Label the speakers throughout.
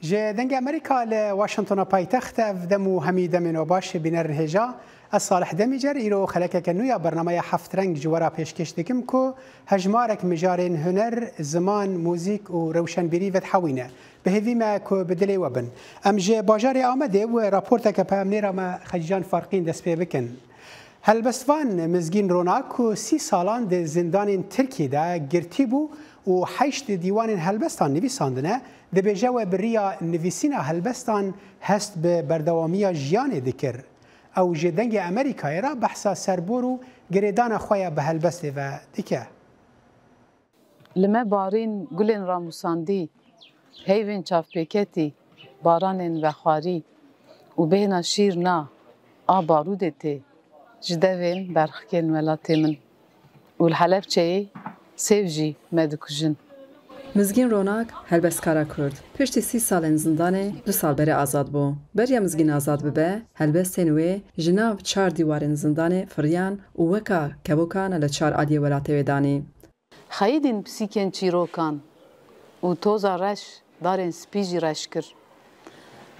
Speaker 1: جدنگ امریکا لواشنطن پایتخت افدمو همی دمینو باش بین الرهجا الصالح دمیجر ایرو خلکه کنویا برنامه هفت رنگ جوارا پیشکش دکم کو هجمارک مجارین هنر زمان موزیک و روشنبیری و تحوینه به هیوی ما کو بدلی وبن امجه باجاری آمده و راپورتا که پامنیرا ما خجان فارقین دست پی بکن هلبستوان مزگین روناک و 30 سالان ده زندان ترکی ده گرتی بو و 8 دیوان هلبستان نویساندنه ده بجاو بریا نویسینا هلبستان هست به بردوامی جیان دکر او جدنگ امریکای را بحثا سربورو گریدان خواه به هلبسته و دکه
Speaker 2: لما بارین گلین راموساندی هیوین چافپیکتی بارانین وخواری و بهنا شیر نا آبارودتی جدوین برخکن ولاتی من و الحلب چهی سیوجی مدکوژن
Speaker 3: مزگین روناک هلبستکارا کرد. پشتی 30 سال زندانه 2 سال بره آزاد بو. بریا مزگین آزاد ببه هلبستین وی جناب 4 دیوارن زندانه فریان و وکا کبوکان لچار آدی ولاتی ودانی.
Speaker 2: خیدین پسیکن چیروکان و توزا رش دارن سپیجی رش کر.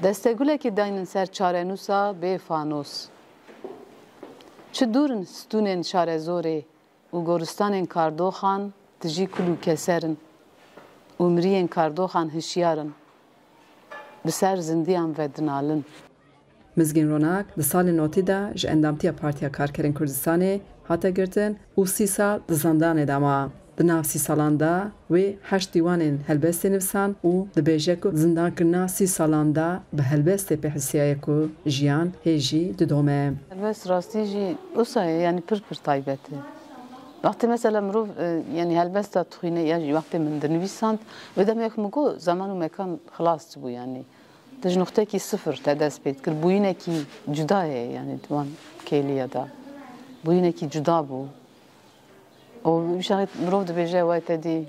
Speaker 2: دستگوله که داینن سر چارنوسا به فانوس. چه دورن ستونن شارزوره و گورستانن کاردوخان تجی کلو کسرن. عمرین کاردوخان هشیارن بسر زندیان و دنالن
Speaker 3: مزگین روناک ده سال نوتی دا ج اندامتیا پارتیا کارکرین کردستانه هاتا گرتن و 30 سال ده زندان داما ده ناف 30 سالان دا و 8 دیوانین هلبستی نفسان و ده بیجه که زندان کرنا 30 سالان دا به هلبستی به حسیه که جیان هیجی ده دومه
Speaker 2: هلبست راستی جی اصلا یعنی پر طایبته وقتی مثلا مروف یعنی هلبست تخینه یا وقتی من دنویساند بدم یک مگو زمان و مکان خلاص بو یعنی تج نقطه کی صفر تدست بید کر بوینه کی جداه یعنی دوان کلیه دا بوینه کی جدا بو و بیشتر مروف دبیجه وای تدی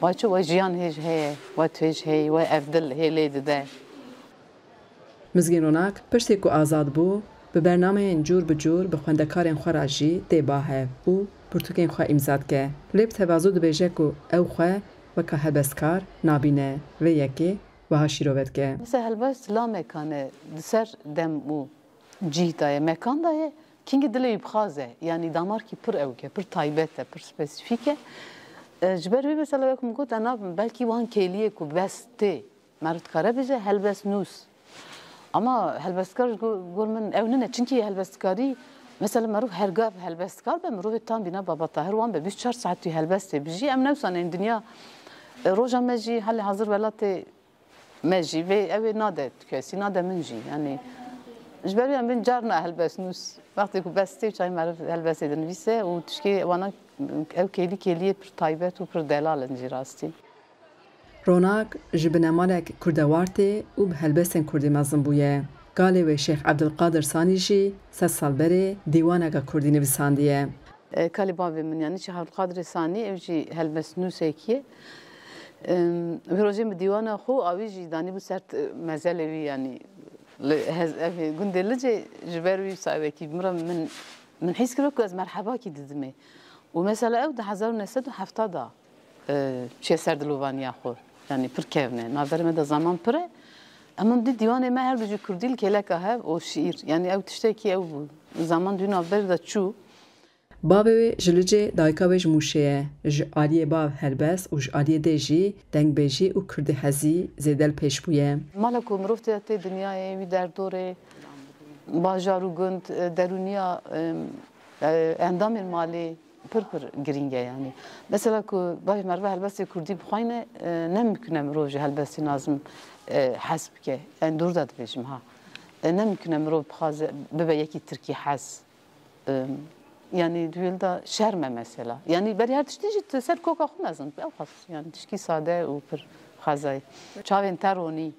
Speaker 2: وای چو وای جیان هیچ هی وای تویج هی وای افدل هی لید ده
Speaker 3: مزگین روناک پشتی که آزاد بو به برنامه جور به جور به خوندکارین خراجی دیباه او پرتوکین خواه امزاد که لیب توازو دو بیجه که او خواه وکا هلبستکار نابینه و یکی و هاشیروید که
Speaker 2: مثل هلبست لا مکانه دسر دم و جیه دایه مکان دایه کینگ دلی بخوازه یعنی دامار کی پر اوکه پر تایبته پر سپسیفیکه جبر بی مثلا یکم گفت انا بلکی وان کلیه که بسته مرد کاره بیجه هلبست نوس اما هلبستکار گول من او نه چونکی هلبستکاری مثلا مروف هرگاه هلبستکار به مروف تام بینا بابا طاهر وان به 24 ساعت توی هلبسته بجی ام نوسان این دنیا روزا مجی حال حاضر ولات مجی و او ناده کسی ناده منجی یعنی جبری ام بین جارنا هلبست نوس وقتی که بسته چای مروف هلبسته دنویسه و تشکی وانا او کلیه پر تایبت و پر دلال انجی راستی
Speaker 3: روناک جبنه مالک کردوارتی و به هلبستن کردی مزن بویه قالی و شیخ عبدالقادر ثانی جی 3 سال بری دیوانگا کردی نویساندیه.
Speaker 2: قالی بابی من یعنی شیخ عبدالقادر ثانی اوجی هلبست نوسه کیه. روزی دیوانه خو آویجی دانی بو سرت مزله وی یعنی گنده لجه جبروی صاحبه کی مرا من حس کرد که از مرحبا کی دیدمه و مثلا او ده 1970 چه سردلوانی خور یعنی پر کهنه نظر من ده زمان پره اما دی دیوانه ما هر بجو کردیل که لکه ها و شعر یعنی او تشتکی او زمان دیوانه برده چو
Speaker 3: بابه جلجه دایکا ویج موشه ج آلیه باب هلبس و ج آلیه دیجی دنگ بیجی و کرده هزی زیدل پیش بویه
Speaker 2: مالکو مروفته تی دنیای وی در دوره باجارو گند درونیا اندام مالی پر گرینگه یعنی مثلا که بابه مروه هلبسی کردی بخواینه نمیکنه مروه هلبسی نازم حسب که یعنی دور داد بیشم ها نمیکنه مروه بخواز ببه یکی ترکی حس یعنی دویل دا شرمه مثلا یعنی بری هر تشتیجی سر کوکا خون ازن او خاص یعنی تشکی ساده و پر خازای چاوین ترونی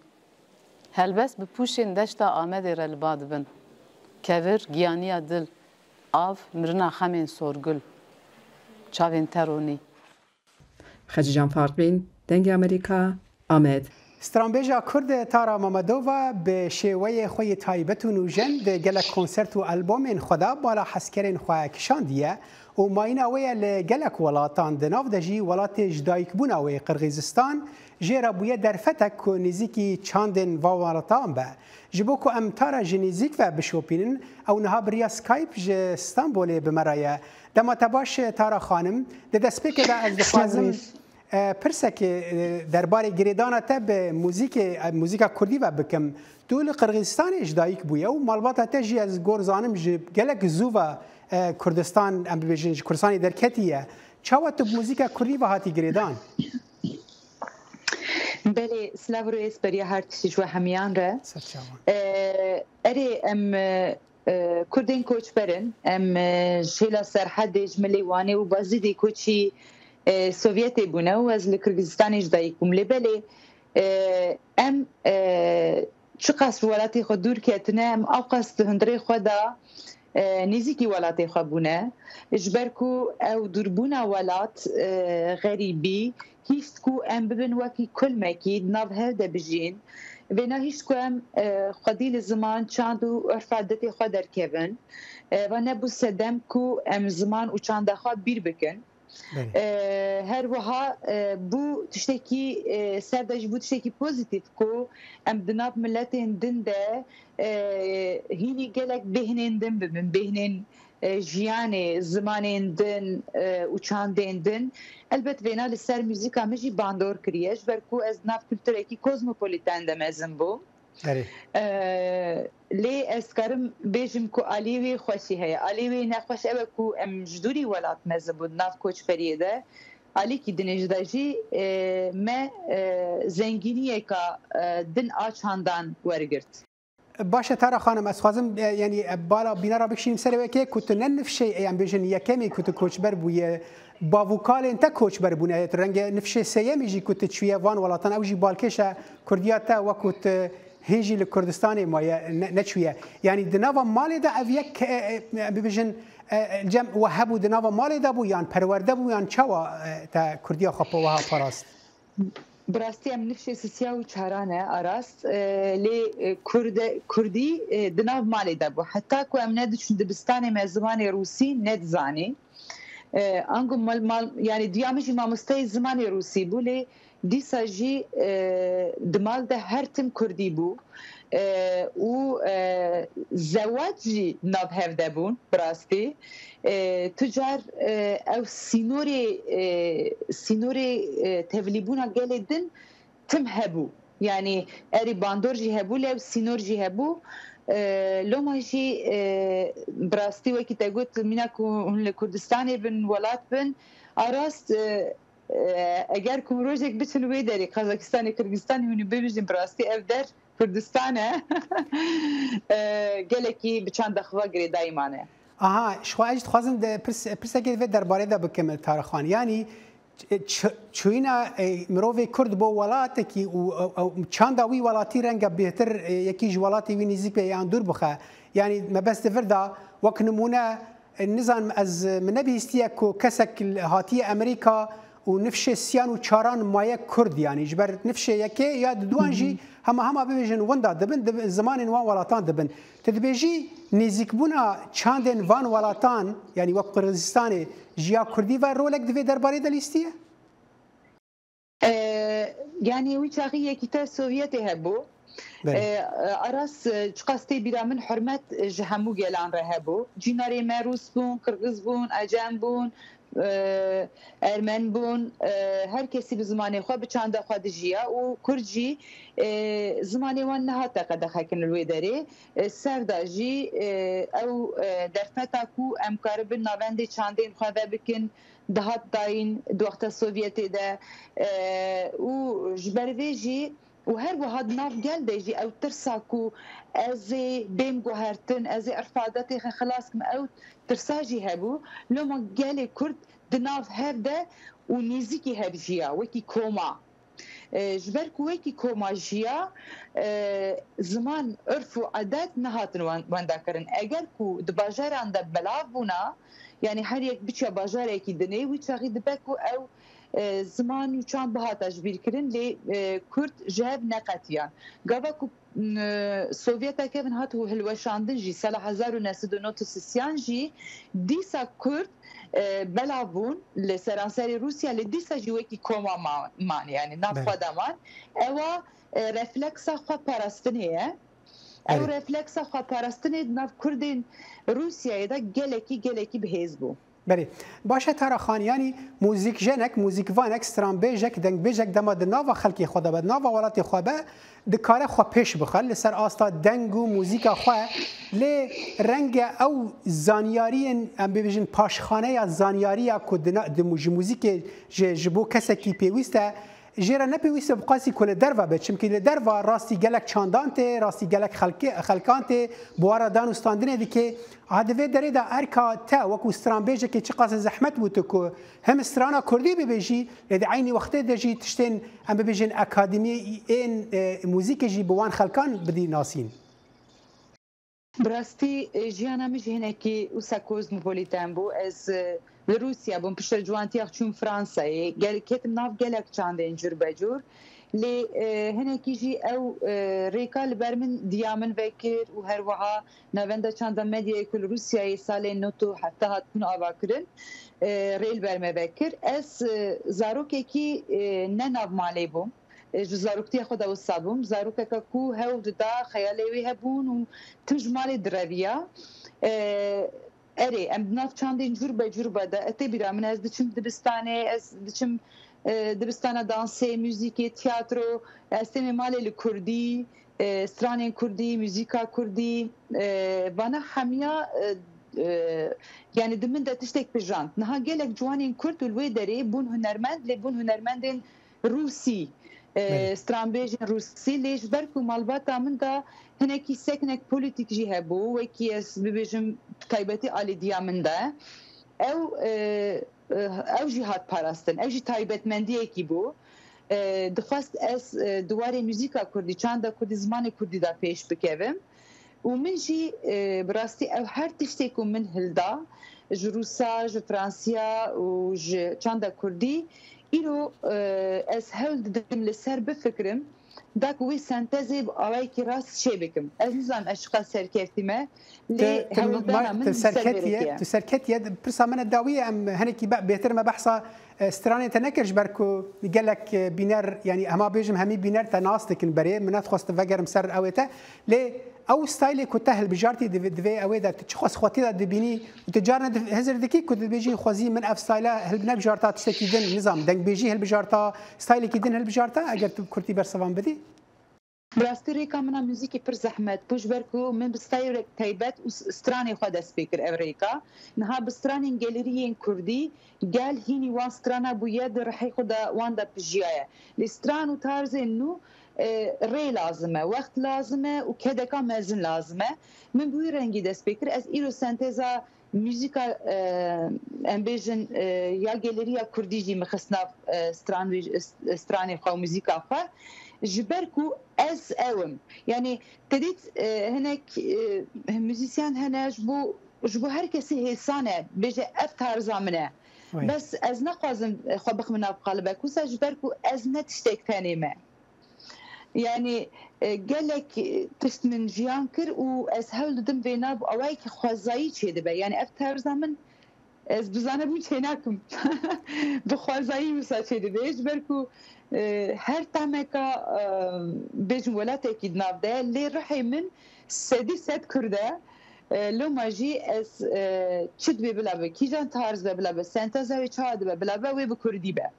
Speaker 2: هلبس به پوشین دشتا آمده رلباد بن کور گیانیا دل آف مرنا خمین سورگل چاوین ترونی
Speaker 3: خجیجان فارقین دنگ امریکا آمد
Speaker 1: استرانبیجا کرد تارا مامدووا به شیوه خوی تایبت و نوژن ده گلک کنسرت و البوم خدا بالا حسکرین خواه کشاندیه و ماینه وی لگلک ولاتان دناف دجی ولات جدایک بونا وی قرغیزستان جیرا بویه درفتک که نزیکی چاندن و ولاتان به جبو که امتارا جنیزیک و بشوپینن او نها بریا سکایپ ج استانبول بمرایه دما تباش تارا خانم ده دسپیک ده از دخوازم پرسک درباره گریدانا تب موزیکا کردی و بکم دول قرغیزستان اجدایک بویه و مالباتا تجی از گورزانم گلک زووا کردستان ام ببیجن کردستانی درکتیه چاوا تو موزیکا کردی و هاتی گریدان
Speaker 4: بله سلاو رو اسپریا هر کسی جو همیان را اری ام کردین کوچ برن ام شیلا سرحد جملی وانه و بازیدی کوچی سوویتی بونه و از لکرگزستان اجدایی کم لبلی ام چقاس ولاتی خود دور کتنه ام اوقاس هندری خودا نزیکی ولاتی خود بونه جبرکو او دربونا ولات غریبی هیچ کو ام ببین وکی کل مکید ناو هفده بجین بنا هیچ کو ام خدیل زمان چاند و ارفادتی خود در کبن و نبو سدم کو ام زمان و چاند خود بیر بکن هر وها بو تشتكي سردج بو تشتكي بوزيتيف كو ام دناب ملتين دنده هيني قالك بهنين دن بمن بهنين جياني زمانين دن وچاندين دن البت فينا لسر موزيكا مجي باندور كرياش بركو از ناف كولتوريكي كوزموبوليتان دمازم بو لی اسکرم بیشم کو علیوی خوشی هست علیوی نخوش اب کو ام جدوری ولات مزبود ناف کوچ فریده علی کی دنیجداجی ما زنگینیه که دن آچاندان ورگرد
Speaker 1: باشه ترى خانم از خوازم يعني بالا بينا را بكشيم سر وكي كنت نفشي يعني بيجن يكمي كنت كوتش بربويه باوكال انت كوتش بربونه رنگ نفشي سيمي جي كنت شويه وان ولاتن او جي بالكشه كردياتا وكنت هيجي لكردستان ما نشويه يعني دناوا مالي دا افيك بيجن جم وهبو دناوا مالي دا بو يعني پرورده بو يعني چوا تا كرديا خپو وها پاراست
Speaker 4: براستی ام نفشی سیاو چارانه آراست لی کردی دناو مالی دبو حتی که ام ندشون دبستانی مزمانی روسی ند زانی انگو مال یعنی دیامجی مامسته زمانی روسی بو لی دیسا جی دمال ده هر تم کردی بو و زواج جی ناب هفده بون براستی تجار او سینوری توليبونا قال دن تم هبو يعني اري باندور جي هبو لو سينور جي هبو لو ما جي براستي وكي تقول مناكو الكردستاني بن ولات بن اراست اگر کومروجك بتن ويدري قزاقستاني كرغستاني وني بيجن براستي افدر كردستانه قالكي بچان دخوا غري دايمانه
Speaker 1: آها شواهد خوازم ده پرسه که درباره ده بکم تارخان یعنی چوینا مروی کرد با ولاتی که چند وی ولاتی رنگ بهتر یکیش ولاتی وی نزدیک به آن دور بخه یعنی مبست فردا وقت نمونه نظام از منبی استیه که کسک هاتی امریکا و نفش سیان و چاران مایه کرد یعنی جبر نفش یکی یا دوانجی همه ببیجن وندا دبن زمان وان ولاتان دبن تدبیجی نزیک بونا چاندن وان ولاتان یعنی وقت قرغیزستان جیا کردی و رولک دوی درباره دلیستیه
Speaker 4: يعني ويتاغي كتاب سوفيتي هبو اراس چقاستی بیرا من حرمت جهمو گلان رهبو جیناری مروس بون قرغیز بون اجم بون ارمن بون هر کسی به زمانه خود به چند خود جیا و کرجی زمانه وان نه تا قد خکن الوی داره سرداجی او درفتا کو امکار به نوند چاندین خود بکن دهات داین دوخت سوویتی ده و جبرویجی و هر وهاد ناف قال ديجي او ترساكو ازي بيم جوهرتن ازي ارفادتي خلاص كم او ترساجي هبو لما قال كرد دناف هبدا ونيزيكي هبجيا وكي كوما جبركو وكي كوما جيا زمان عرف وعادات نهاتن وانداكرن اگر كو دباجار عند بلاف بونا يعني هر يك بيتشا باجار يكي دني ويتشاغي دبكو او زمان و چند بهاتش بیرکرین لی کرد جهب نقطیان گاوا کو سوویت که من هات و هلوشاندن جی سال 1993 جی دیسا کرد بلابون لسرانسری روسیا لدیسا جوکی کوما مان یعنی نافخدامان اوا رفلکس خو پرستنیه او رفلکس خو پرستنی ناف کردین روسیای دا گلکی بهیز بو
Speaker 1: بله باشه تارا خانیانی موزیک جنک موزیک وانک ستران بیجک دنگ بیجک دما دناوا خلکی خدا بد ناوا ولاتی خو به دکاره خو پیش بخل لسر آستا دنگ و موزیک خو ل رنگ او زانیاری ام ببیجن پاشخانه یا زانیاری کو د موزیک جبو کسکی پیوسته جیرا نپیوسته بقاسی کل دروا به چمکی ل دروا راستی گلک چاندانته راستی گلک خلکانته بوارا دانستاندنه دی که هدف داره دا ارکا تا وکو استران بیجه که چقاس زحمت بوده که هم استرانا کردی ببیجی لدی عینی وقته دجی تشتین ام ببیجن اکادمی این موزیک جی بوان خلکان بدی ناسین
Speaker 4: براستی جیانا مش هناکی وسا کوزموپولیتان بو از روسیا بون پشت جوانتی اخچون فرانسه گل کتم ناف گلک چانده اینجور بجور لی هناکی جی او ریکال برمن دیامن وکر و هر وها نونده چانده مدیا کل روسیای سال نوتو حتی هات کن آوا کرن ریل برمه وکر از زاروکی کی نه ناف مالی بوم زاروکتی خدا و سابم زاروک که کو هاو دا خیالی هبون و تمجمال دربیا اری ام ناف چاندین جور به جور بده اتی بیرام من از دچم دبستانه از دچم دبستانه دانسه موزیک تئاترو استم مال کردی استران کردی موزیکا کردی وانا همیا یعنی دمن ده تشتک بجاند نها گلک جوانین کرد و الوی داری بون هنرمند لی بون هنرمندین روسی استرانبیجن روسی لیش برکو مالباتا من دا هنکی سکنک پولیتیک جی هبو وکی از ببیجم تایبتی آلی دیا من دا او جی هات پاراستن او جی تایبت مندی اکی بو دخواست از دواره موزیکا کردی چانده کردی زمان کردی دا پیش بکویم و من جی براستی او هر تشتیکو من هلدا جروسا جفرانسیا و چانده کردی ایرو از هول دم لسر بفکرم داك وي سنتزي بأواي راس شبكم أزنزان أشخاص سركتيمة
Speaker 1: ل تسركتية برسا من الداوية أم هنيكي بيتر ما بحصة استراني تنكرج بركو قال لك بينار يعني أما بيجم همي بينار تناستك بري منات خواست فجر مسر أويته ل او ستایلی کو ته بجارتی دوی اوی دا تشخص خاطی دا دبینی تجارت هزر دکی کو بیجی خوازی من اف ستایلا هل بنا بجارتا تشتکیدن نظام دنگ بیجی هل بجارتا ستایلی کیدن هل بجارتا اگر تو کرتی برسوان بدی
Speaker 4: براستی ریکا منا موزیکی پر زحمت پوش برکو من بستایل تایبت استرانی خود اسپیکر امریکا نها بسترانی گالریین کردی قال هینی وان سترانا بوید رحی خدا وان دا بجیایه لستران و تارز انو ری لازمه وقت لازمه و کدکا مزن لازمه من بوی رنگی دست بکر از ایرو سنتزا موزیکا امبیجن یا گالریا کردی جی مخصنا استرانی خواه موزیکا خواه جبركو از اوم يعني تديت هناك موزيسيان هنا جبو هر كسي هيسانه بيجي افتار زامنه بس از نقازم خبخ من بقلبك وسا جبركو از نتشتك ثاني ما يعني قالك تشت من جيانكر واز هول دم بيناب اوايك خوازاي تشي دبا يعني افتار زامن از بزانه بو تشيناكم بخوازاي وسا تشي دبا جبركو هر تامکا بیشتر ولات اکید نبوده لی رحی من سدی سد کرده لو ماجی از چت ببلابه کیجان تارز ببلابه سنتازوی چاد ببلابه وی بکردی به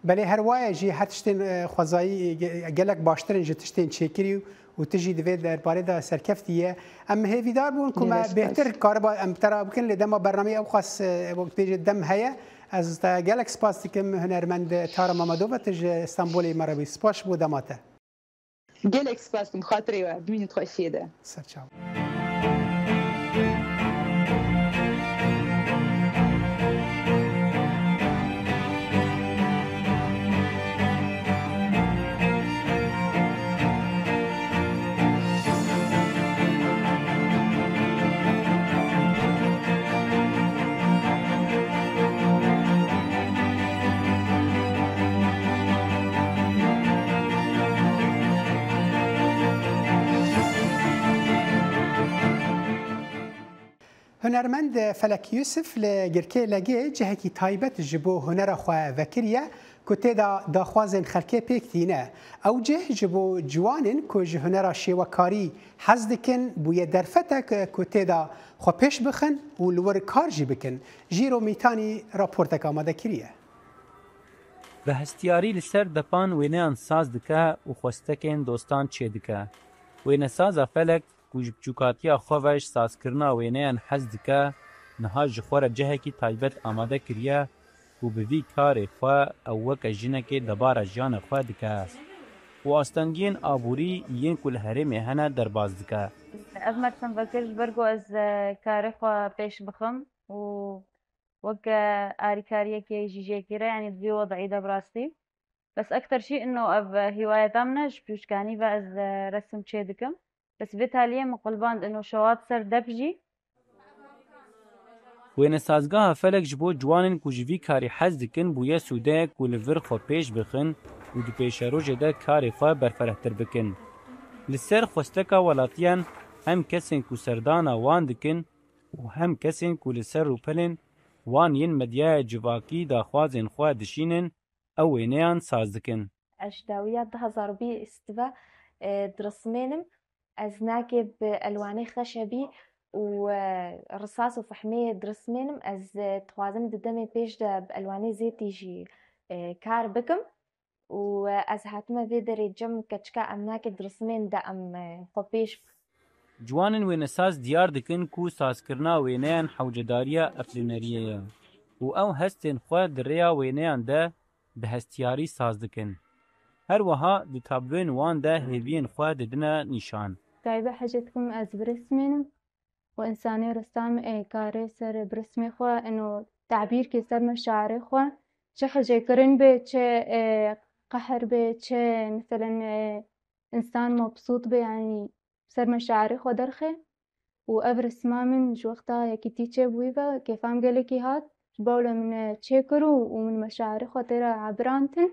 Speaker 1: بله هر وای جی هتشتن خوازایی گلک باشترین جتشتن چکری و تجي دوید در باره دا سرکفتیه ام هیویدار بون کما بهتر کاربا ام ترا بکن لدما برنامه او خاص وقت بیج دم هيا از تا گلک سپاس دکم هنرمند تارا مامدو تج استانبول مربی سپاس بودماته
Speaker 4: گلک سپاس کم خاطری و ببینید خوشیده
Speaker 1: سرچاو هنرمند فلک یوسف لگرکه لگه جهکی تایبت جبو هنر خواه وکریه که تیدا داخوازن خلکه پیکتینه او جه جبو جوانن که جه هنر شیوکاری حز دکن بوی درفته که تیدا خواه پیش بخن و لور کار جی بکن. جیرو میتانی راپورتک آماده کریه.
Speaker 5: به هستیاری لسر دپان وینه ساز دکه و خوستکین دوستان چه دکه. وینه ساز فلک کوج بچوکاتیا خوش ساز کرنا وینه حز دکه نها جخور جهه کی تایبت آماده کریه و به وی کار خواه او وک جنک دبار جان خواه دکه و آستانگین آبوری ین کل هرم هنه در باز دکه.
Speaker 6: از مرسم بکرش برگو از کار خواه پیش بخم و وك آريكارية كي جيجي كيرا يعني دي وضعي ده براسي بس أكتر شيء إنه أب هواية تامنش بيش كاني بقى رسم تشيدكم بس بالتالي مقلبان إنه شوات سر دبجي
Speaker 5: وين سازگاه فلک جبو جوانن کوجوی کاری حز دکن بویا سوده کولور خو پیش بخن و دو پیش روژه ده کاری خواه برفرهتر بکن. لسر خوستکا ولاتیان هم کسین کو سردانا وان دکن و هم کسین کو لسر رو پلن وان ین مدیای جواکی دا خوازن خواه دشینن او وینیان ساز دکن.
Speaker 7: أجداويات ده ضربي استوا درسمينم از ناكب ألواني خشبي ورصاص وفحمية درسمينم از توازم ددمي بيش ده بألواني زيتي جي كار بكم وأز هاتما فيدري جم كتشكا أم ناكب درسمين ده أم خبيش
Speaker 5: جوانن وین ساز دیار دکن کو ساز کرنا وینیان حوجداریا افلینریه و او هستن خو دریا وینیان ده به هستیاری ساز دکن. هر وها د تابلوین وان ده هیوین خو ددنه نشان.
Speaker 6: تايبة حاجتكم از برسمينم وإنساني رسام كاري سر برسمي خو إنه تعبير كي سر مشاعري خو چه حاجة كرن به چه قهر به چه مثلا إنسان مبسوط به يعني سر مشاعري خو درخه وأبرس ما من جوقتا يكي تيچه بويبا كيفام قالكي هات باولا من چيكرو ومن مشاعري خو تيرا عبرانتن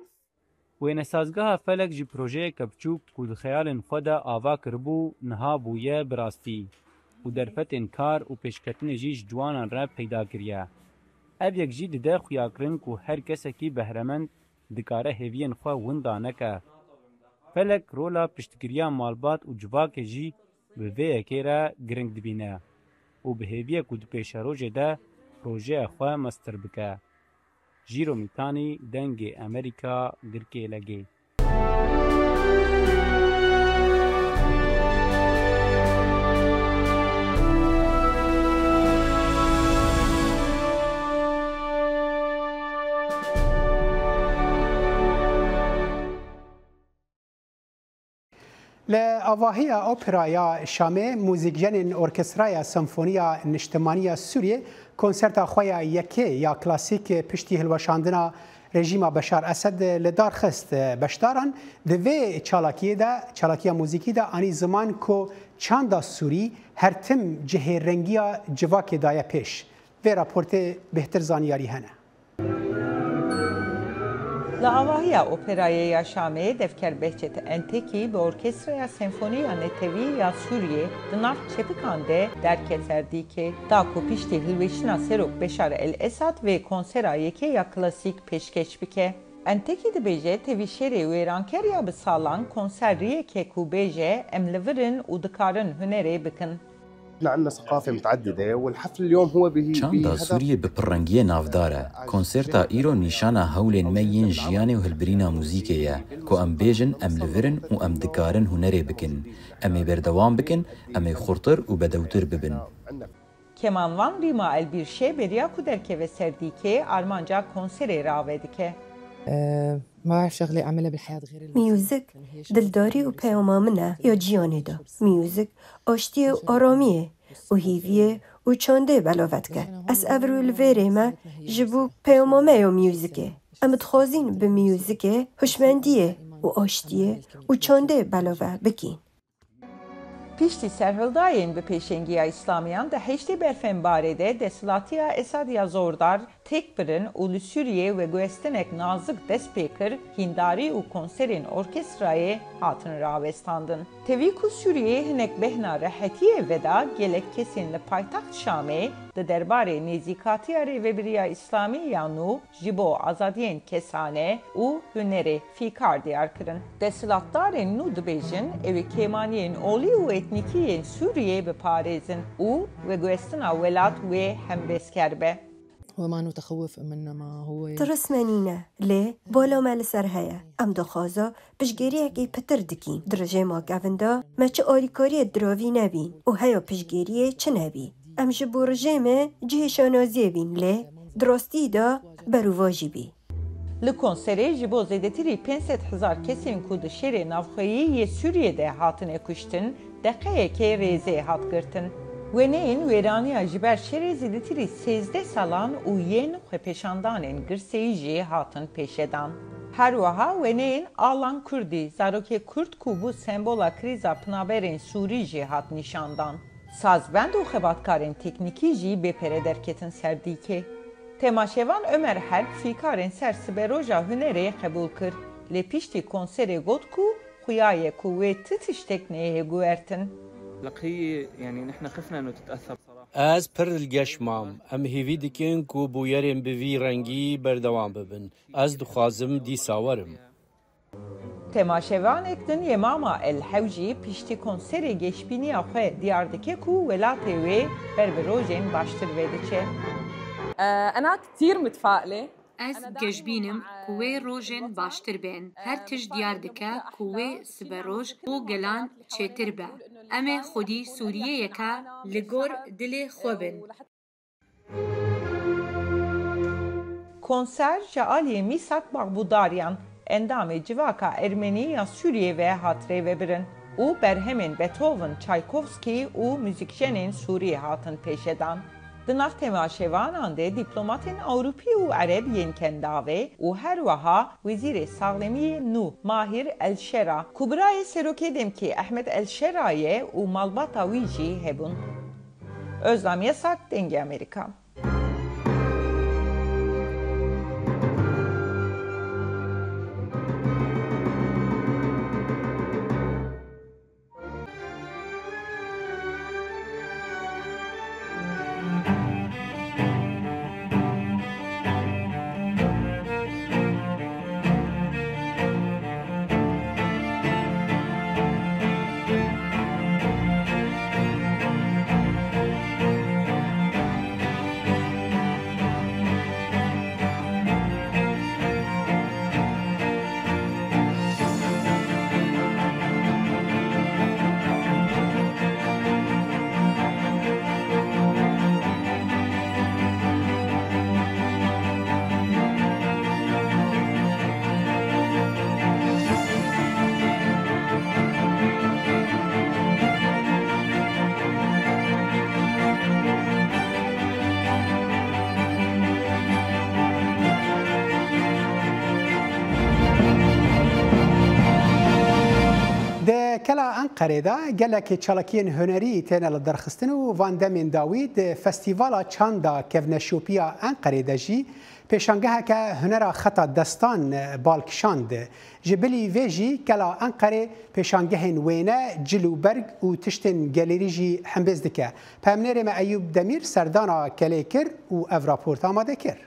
Speaker 5: وین سازگاه فلک جی پروژه کبچوک کود خیال خدا آوا کربو نها بویه براستی و درفت انکار و پیشکتن جیش جوانان را پیدا کریه. اب یک جی ده خویاکرن کو هر کسی کی بهرمند دکاره هیوین خو وندانکه. فلک رولا پشتگیریا مالبات و جواک جی به وی اکیرا گرنگ دبینه و به هیویه کود پیش روژه ده پروژه خو مستر بکه. جیرو میتانی دنگ امریکا گرکه لگه.
Speaker 1: لآواهی اوپرایا شامه موزیکجن ارکسترای سمفونیا نشتمانی سوریه کنسرت خویا یکی یا کلاسیک پشتی هلوشاندنا رژیم بشار اسد لدار خست بشداران دوی چالاکی موزیکی دا آنی زمان کو چاندا سوری هر تم جه رنگیا جواک دای پیش و راپورت بهتر زانیاری هنه.
Speaker 8: لآواهی اوپرای شامه دفکر بهچت انتکی به ارکسترای سمفونی نتوی یا سوریه دناف چپکانده در کسردی که داکو پیشتی هلوشنا سروک بشار الاسد و کنسرایی که یا کلاسیک پیشکش بکه. انتکی دبیجه توی شری و ایرانکر یا بسالان کنسریه که کو بیجه املورن و دکارن هنره بکن.
Speaker 9: عندنا ثقافة متعددة والحفل اليوم هو
Speaker 10: چاندا سوریه بپررنگی نافداره. کنسرتا ایرو نیشانا هولین مین جیانه و هلبرینا موزیکیه که ام بیجن ام لورن و ام دکارن هنره بکن. ام بردوام بکن ام خورتر و بدوتر ببن.
Speaker 8: کمانوان ریما البیرشه بریا کودرکه و سردیکه آرمانجا کنسری راوه که
Speaker 11: ما بعرف شغلة أعملها بالحياة غير
Speaker 12: ميوزك دلداري و پیاما منه یا جیانه دا. ميوزك آشتیه و آرامیه و هیویه و چانده بلاوت که. از اورو الویره ما جبو پیاما ما یا میوزیکه. اما تخوازین به میوزیکه هشمندیه و آشتیه و چانده بلاوه بکین.
Speaker 8: Piştî serhildayên bi pêşengiya İslamiyan de heştê berfên barê de desthilatiya Esadiya Zordar têk birin û li Sûriyê veguhestinek nazik dest pê kir, hîndarî û konserên orkestrayê hatin rawestandin. Tevî ku Sûriyê hinek behna rehetiyê veda gelek kesên li paytaxt Şamê di derbarê nêzîkatiya Rêveberiya İslamiyan û ji bo azadiyên kesane û hunerê fîkar diyar kirin. Deshilatdarên nû dibêjin evê kêmaniyên olî û etnîkiyên Sûriyê biparêzin û veguhestina welat wê hembêzker be.
Speaker 11: هو ما نتخوف منما هو
Speaker 12: ترسمانينا لي بولا مال سرهيا ام دخازا بشگيريه كي پتر دكين درجه ما گاوندا ما چه آليكاري دراوي نبين و هيا بشگيريه چه نبي ام جبو رجيمه جه شانازيه بين لي دراستی دا برواجي بي
Speaker 8: Li konserê ji bo zêdetirî 500,000 kesên ku di şerê navxweyî yê Sûriyeyê hatine kuştin, deqeyekê rêzê hat girtin. Weneyên wêraniya ji ber şerê zêdetirî 13 salan û yên xwepêşandanên girseyî jî hatin pêşedan. Her wiha weneyên Alan Kurdî, zarokê Kurd ku bû sembola krîza pinaberên Sûrî jî hat nîşandan. Sazbend û xebatkarên teknîkî jî bêpere derketin ser dîkê. Temaşevan Ömer Herb fîkarên ser siberoja hunerê qebûl kir. Lê piştî konserê got ku xuyaye ku wê ti tiştek neyê guhertin.
Speaker 13: لقي يعني نحن خفنا انه تتاثر صراحه.
Speaker 14: از پر الگشمام ام هیوی دکن کو بویرم بوی رنگی بردوام ببن. از دخوازم دی ساورم.
Speaker 8: Temaşevan ektin Yemama El Hewjî piştî konserê geçbîniya xwe diyar dike ku welatê wê ber bi rojên baştir vê diçe.
Speaker 15: أنا كثير متفائلة.
Speaker 16: Ez gejbînim ku wê rojên baştir bên. Her tişt diyar dike ku wê siberoj û gelan çêtir be. Em ê xwedî Sûriyeyeke li gor dilê xwe bin.
Speaker 8: Konser ji aliyê Mîsak Baxbûdariyan endamê civaka Ermenî ya Sûriyê ve hatirê vebirin û berhemên Beethoven, Çaykovskî û müzîkjenên Sûrî hatin pêşedan. Di nav temaşevanan de diplomatên Ewropî û Ereb yên kendavê û her wiha Wezîrê Saxlemiyê nû Mahir El-Şera, ku birayê serokê demkî Ehmed El-Şera ye û malbata wî jî hebûn. Özlem Yasak, Dengê Amerika.
Speaker 1: کلا انقره دا گلک چالکین هنری تنه لدرخستن و واندمین داوید فستیوالا چاندا کونشوپیا انقره دا جی پیشانگه که هنر خطا دستان بالکشاند جبلی ویجی کلا انقره پیشانگه وینه جلوبرگ و تشتن گلیری جی حمبز دکه پامنر ما ایوب دمیر سردانا کلی کر و افراپورت آماده کر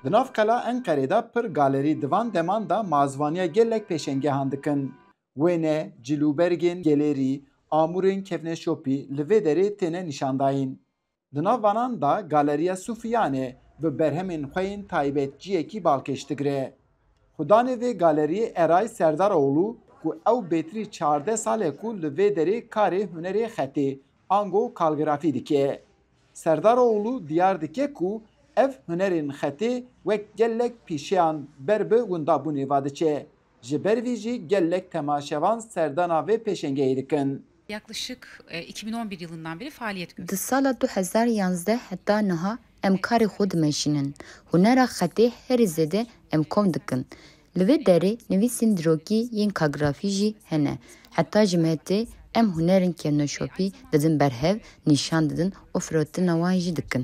Speaker 17: Di nav kela Enqerê'da pir galerî divan deman da mazvaniya gelek pêşengehan dikin. Wêne, cilûbergên gelêrî, amûrên kevneşopî li vê derê têne nîşandayîn. Di nav vanan da galeriya Sufiyanê bi berhemên xwe yên taybetciyekî balkêş digire. Xudanê vê galeriyê Eray Serdaroğlu ku ew bêtirî 14 salê ku li vê derê karê hunerê xetê, ango kalgrafî dike. Serdaroğlu diyar dike ku ev hunerên xetê wek gelek pîşeyan ber bi windabûnê vadiçe. Ji ber vî jî gelek temaşevan serdana vê pêşengehê dikin.
Speaker 18: Yaklaşık 2011 yılından beri faaliyet gösteriyor.
Speaker 19: Di sala 2011 heta niha em karê xwe dimeşînin. Hunera xetê herî zêde em kom dikin. لوی دره نویسین دروکی ین کاغرافی جی هنه حتی جمعته ام هنرین که نشوپی دادن برهو نشان دادن و فروتن نوان جی دکن.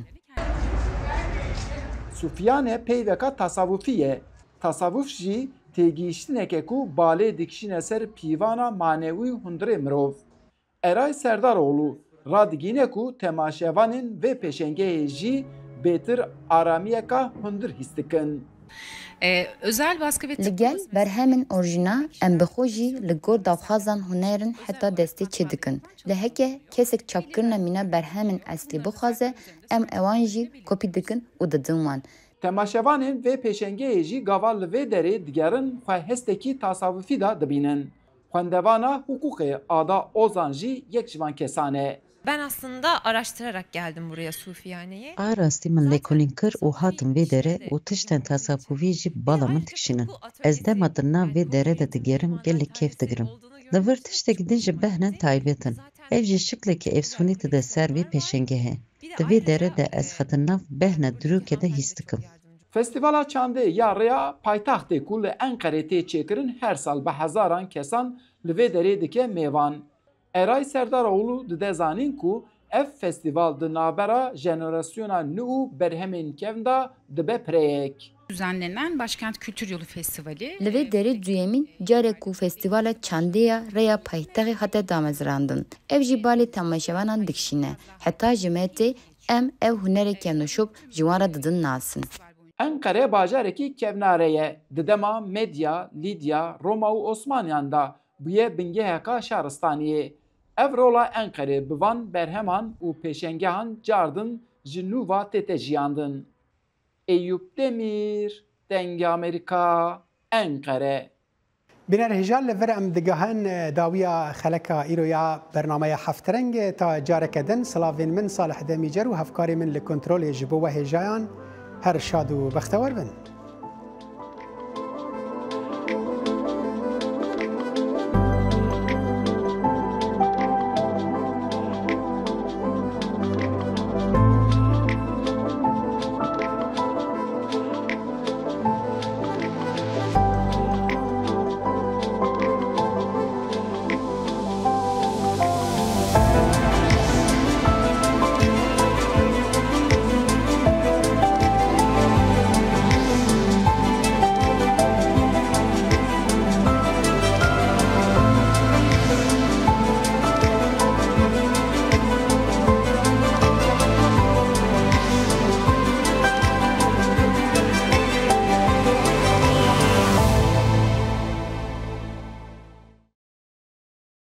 Speaker 17: Sufyane peyveka tasavvufiye. Tasavvuf jî têgihiştineke ku balê dikişîne ser pîvana manewî hundirê mirov. Eray Serdaroğlu radigîne ku temaşevanên vê pêşengehê jî bêtir aramiyeka hundir hîs dikin.
Speaker 18: Özel baskı ve
Speaker 19: Ligel berhemin orijina em bixojî li gor davxazan hunerin heta destê çê dikin. Li heke kesek çapkirina mîna berhemin eslî bixwaze em ewan jî kopî dikin û didin wan.
Speaker 17: Temaşevanên vê pêşengehê jî gava li vê derê digerin xwe hestekî tasavvufî da dibînin. Xwendevana hukukê Ada Ozan jî yek ji van kesan e.
Speaker 20: Ben aslında araştırarak geldim buraya Sufiyane'ye.
Speaker 21: Arastî min lêkolîn kir û hatim vê dere û tiştên tasavvufî jî bala min dikişînin. Ez dema di nav vê dere de digerim gelek kêf digirim. Li vir tiştekî din ji behnen taybet in. Ev jî şiklekî efsûnî dide ser vê pêşengehê. Di vê dere de ez xwe di nav behna dirûkê de hîs dikim.
Speaker 17: Festivala Çandê ya Rêya paytaxtê ku li Enqerê tê çêkirin her sal bi hezaran kesan li vê derê dike mêvan. Eray Serdaroğlu dide zanîn ku ev festival di navbera jenerasyona nû û berhemên kevn da dibe pireyek.
Speaker 18: Düzenlenen Başkent Kültür Yolu Festivali.
Speaker 19: Li vê derê duyemîn carek ku festivala Çandêya Rêya paytexê hate damezrandin. Ev jî balê temaşevanan dikişîne. Heta ji metê em ev hunereke nûşop ji wan re didin nasin.
Speaker 17: Enqere bajarekî kevnare ye. Di dema Medya, Lidya, Roma û Osmaniyan da bûye bingeheka şaristaniyê. Ev rola Enqerê bi van berheman û pêşengehan cardin ji nû va tête jiyandin. Eyüp Demir, Dengê Amerîka, Enqere.
Speaker 1: Biner hêja li vir em digihin dawiya xeleka îroya bernameya Heftreng ta careke din silavên min Salih Demîcer û hevkarê min li kontrolê ji bo we hêjayan her şad û bextewar bin.